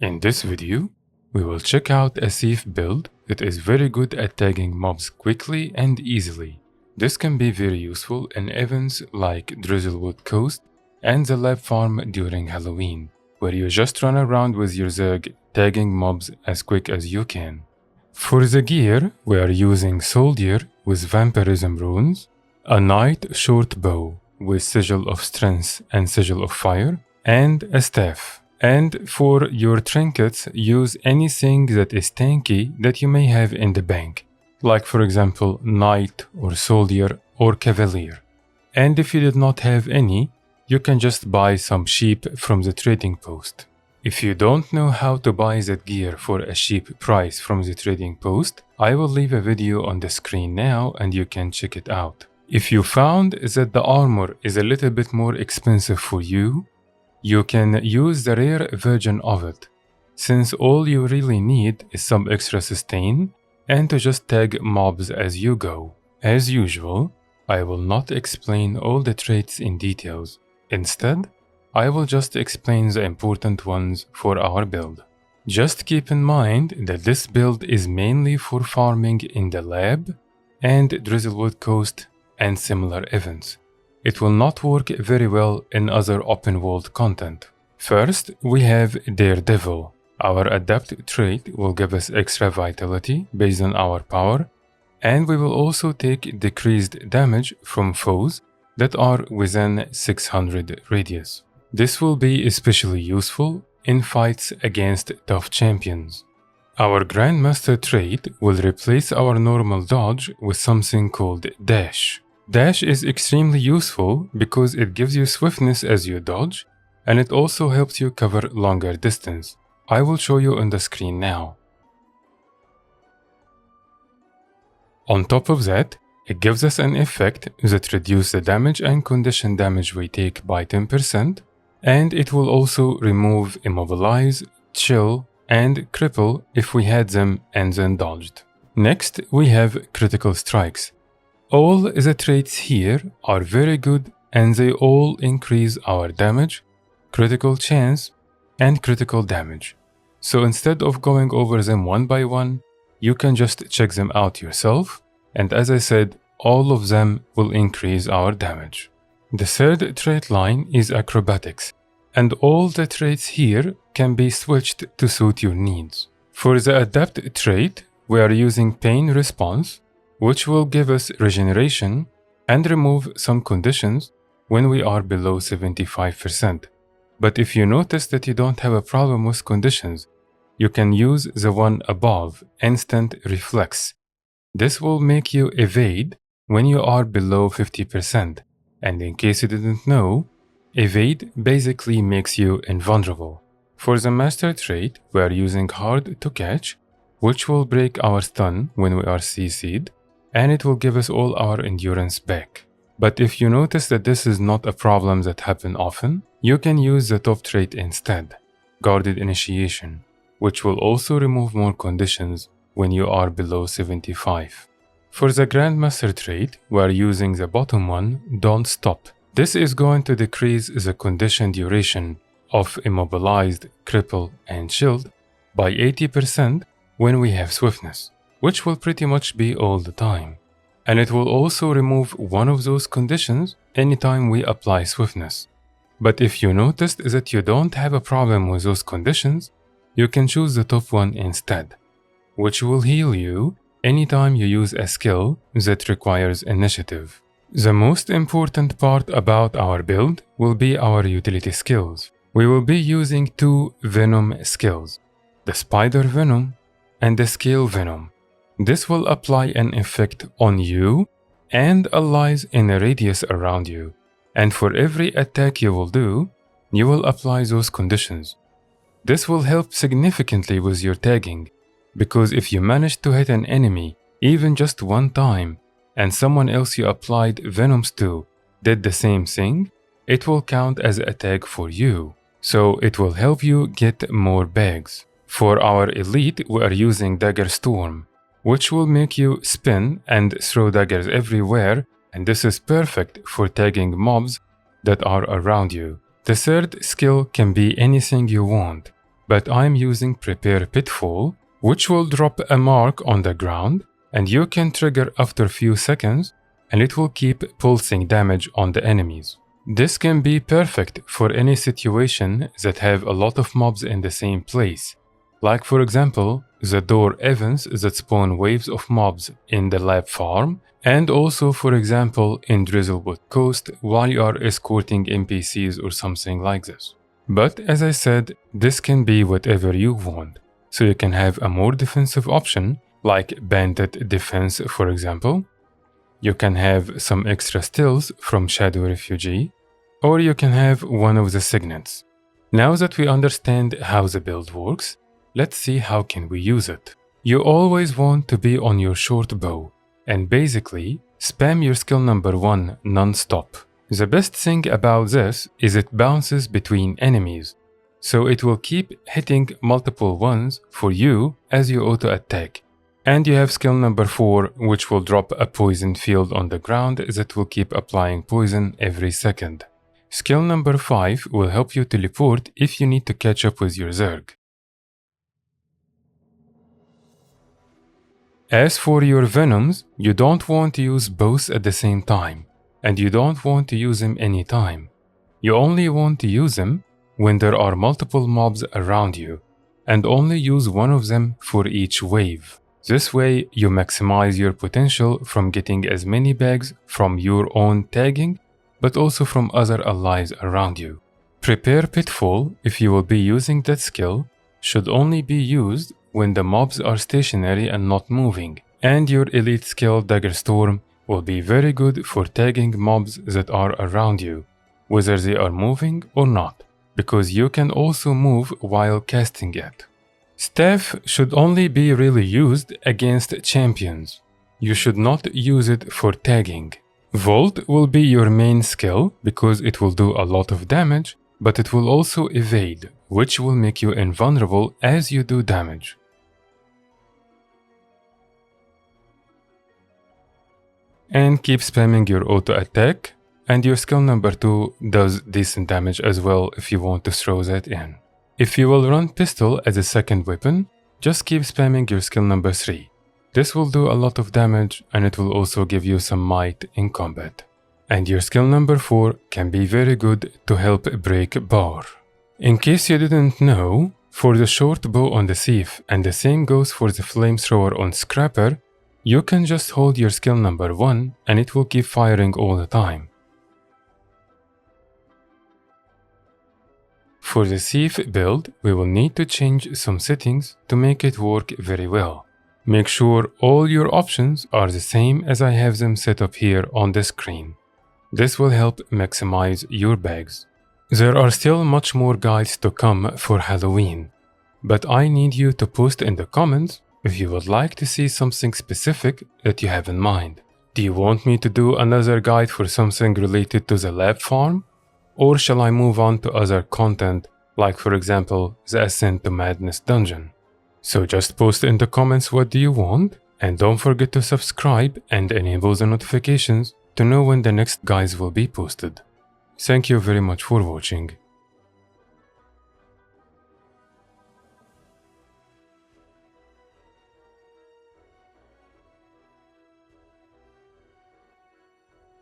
In this video, we will check out a safe build that is very good at tagging mobs quickly and easily. This can be very useful in events like Drizzlewood Coast and the lab farm during Halloween, where you just run around with your Zerg tagging mobs as quick as you can. For the gear, we are using Soldier with Vampirism runes, a Knight Shortbow with Sigil of Strength and Sigil of Fire, and a Staff. And for your trinkets, use anything that is tanky that you may have in the bank, like for example Knight or Soldier or Cavalier. And if you did not have any, you can just buy some sheep from the trading post. If you don't know how to buy that gear for a cheap price from the trading post, I will leave a video on the screen now and you can check it out. If you found that the armor is a little bit more expensive for you, you can use the rare version of it, since all you really need is some extra sustain and to just tag mobs as you go. As usual, I will not explain all the traits in details. Instead, I will just explain the important ones for our build. Just keep in mind that this build is mainly for farming in the lab and Drizzlewood Coast and similar events. It will not work very well in other open world content. First, we have Daredevil. Our adapt trait will give us extra vitality based on our power, and we will also take decreased damage from foes that are within 600 radius. This will be especially useful in fights against tough champions. Our Grandmaster trait will replace our normal dodge with something called Dash. Dash is extremely useful because it gives you swiftness as you dodge, and it also helps you cover longer distance. I will show you on the screen now. On top of that, it gives us an effect that reduces the damage and condition damage we take by 10%, and it will also remove Immobilize, Chill, and Cripple if we had them and then dodged. Next, we have Critical Strikes. All the traits here are very good and they all increase our damage, critical chance, and critical damage. So instead of going over them one by one, you can just check them out yourself, and as I said, all of them will increase our damage. The third trait line is Acrobatics, and all the traits here can be switched to suit your needs. For the Adapt trait, we are using Pain Response, which will give us regeneration and remove some conditions when we are below 75%. But if you notice that you don't have a problem with conditions, you can use the one above, Instant Reflex. This will make you evade when you are below 50%. And in case you didn't know, evade basically makes you invulnerable. For the Master trait, we are using Hard to Catch, which will break our stun when we are CC'd, and it will give us all our endurance back. But if you notice that this is not a problem that happens often, you can use the top trait instead, Guarded Initiation, which will also remove more conditions when you are below 75. For the Grandmaster trait, we are using the bottom one, Don't Stop. This is going to decrease the condition duration of Immobilized, Cripple, and Shield by 80% when we have Swiftness, which will pretty much be all the time. And it will also remove one of those conditions anytime we apply Swiftness. But if you noticed that you don't have a problem with those conditions, you can choose the top one instead, which will heal you anytime you use a skill that requires initiative. The most important part about our build will be our utility skills. We will be using two Venom skills, the Spider Venom and the Scale Venom. This will apply an effect on you and allies in a radius around you. And for every attack you will do, you will apply those conditions. This will help significantly with your tagging, because if you manage to hit an enemy even just one time, and someone else you applied Venoms to did the same thing, it will count as a tag for you. So it will help you get more bags. For our elite, we are using Dagger Storm, which will make you spin and throw daggers everywhere, and this is perfect for tagging mobs that are around you. The third skill can be anything you want, but I'm using Prepare Pitfall, which will drop a mark on the ground, and you can trigger after a few seconds, and it will keep pulsing damage on the enemies. This can be perfect for any situation that have a lot of mobs in the same place, like for example, the door events that spawn waves of mobs in the lab farm, and also for example in Drizzlewood Coast while you are escorting NPCs or something like this. But as I said, this can be whatever you want, so you can have a more defensive option like Bandit Defense for example. You can have some extra stills from Shadow Refugee, or you can have one of the signets. Now that we understand how the build works, let's see how can we use it. You always want to be on your Shortbow, and basically spam your skill number 1 non-stop. The best thing about this is it bounces between enemies, so it will keep hitting multiple ones for you as you auto-attack. And you have skill number 4, which will drop a poison field on the ground that will keep applying poison every second. Skill number 5 will help you teleport if you need to catch up with your Zerg. As for your Venoms, you don't want to use both at the same time, and you don't want to use them anytime. You only want to use them when there are multiple mobs around you, and only use one of them for each wave. This way, you maximize your potential from getting as many bags from your own tagging, but also from other allies around you. Prepare Pitfall, if you will be using that skill, should only be used when the mobs are stationary and not moving, and your elite skill Dagger Storm will be very good for tagging mobs that are around you, whether they are moving or not, because you can also move while casting it. Staff should only be really used against champions. You should not use it for tagging. Volt will be your main skill because it will do a lot of damage, but it will also evade, which will make you invulnerable as you do damage. And keep spamming your auto attack, and your skill number 2 does decent damage as well if you want to throw that in. If you will run pistol as a second weapon, just keep spamming your skill number 3. This will do a lot of damage and it will also give you some might in combat. And your skill number 4 can be very good to help break bar. In case you didn't know, for the Shortbow on the Thief, and the same goes for the Flamethrower on Scrapper, you can just hold your skill number 1 and it will keep firing all the time. For the Thief build, we will need to change some settings to make it work very well. Make sure all your options are the same as I have them set up here on the screen. This will help maximize your bags. There are still much more guides to come for Halloween, but I need you to post in the comments if you would like to see something specific that you have in mind. Do you want me to do another guide for something related to the lab farm? Or shall I move on to other content, like for example, the Ascent to Madness dungeon? So just post in the comments what do you want, and don't forget to subscribe and enable the notifications to know when the next guides will be posted. Thank you very much for watching.